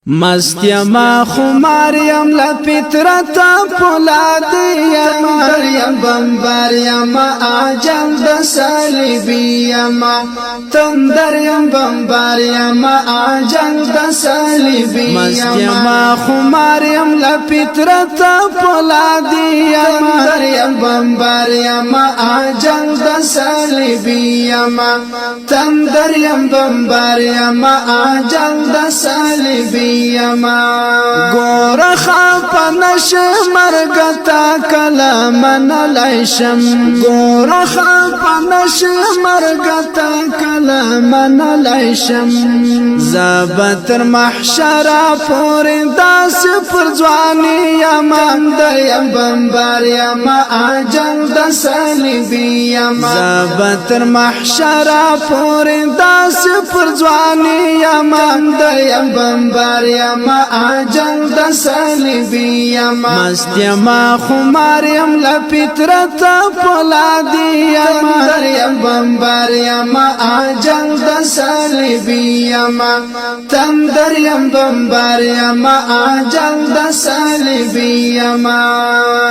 مست یما خماریم لفطرت پولاد یما یم بمبار یما عجل د صلیبی یما تندر یم بمبار یما عجل د صلیبی مست یما خماریم لفطرت پولاد یما یم بمبار یما عجل د صلیبی یما تندر یم بمبار یما عجل د صلیبی یما گور خاپ نش مرگتا کلام نلیشم گور خاپ نش مرگتا کلام نلیشم زبتر محشر پور داس پر جوانی یما دریم بمبار یما عجل د صلیبی یما زبتر محشر پور داس پر جوانی یما دریم بمبار یما عجل د صلیبی یما مست یما خماریم لفطرت پولادی یما دریم بمبار یما عجل د صلیبی یما تندر یم بمبار یما عجل د صلیبی یما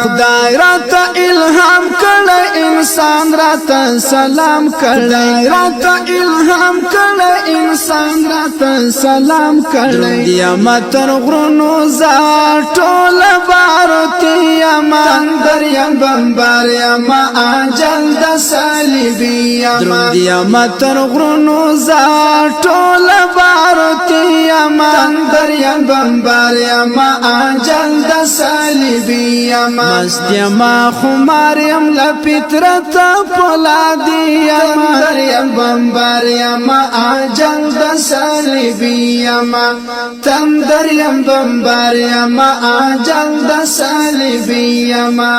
خدای رات الهام کړه انسان رات سلام کړه رات الهام کړه انسان رات سلام کړه یما تر غرونو زار ټول بارتی یما تندر یم بمبار یما عجل د صلیبی یما یما تر غرونو زار ټول بارتی یما تندر یم بمبار یما عجل د صلیبی یما مست یما خمار یم لفطرت پولادی یما یم بمبار یما عجل د صلیبی یما تندر یم بمبار یما عجل د صلیبی یما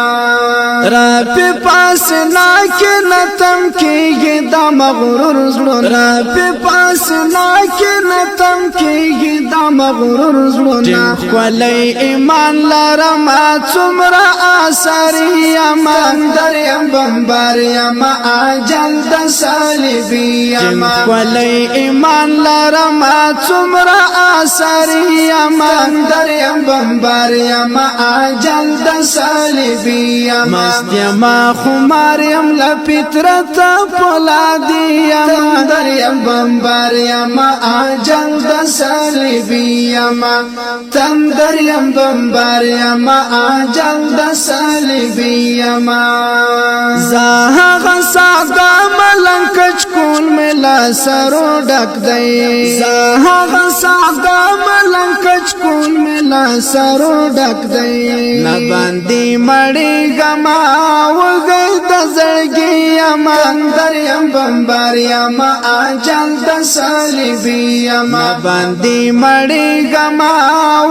رب پاس ناکه نتم کیږي د مغرور زړه رب پاس ناکه نتم کیږي د مغرور زړه خولای ایمان لرم څومره اثر یما تندر یم بمبار یما عجل د صلیبی یما خولای ایمان لرم څومره اثر یما تندر یم بمبار یما عجل د صلیبی یما مست یما خمار یم لفطرت پولادی یما تندر یم بمبار یما عجل د صلیبی یما تندر یم بمبار یما عجل د صلیبی یما زاغ سادا ملنکچ کول ملا سرو ډک دی زاغ سادا ملنکچ کول ملا سرو ډک دی نه باندې مړی غما وګی د زړګي یما تندر یم بمبار یما عجل د صلیبی یما باندې مړی غما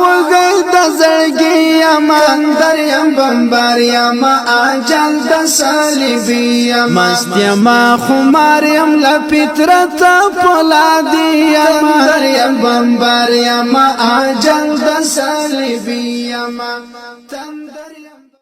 وګی د زړګي یما تندر یم بمبار یما عجل د صلیبی یما مست یما خمار یم لفطرت پولادی یما یم بمبار یما عجل د صلیبی یما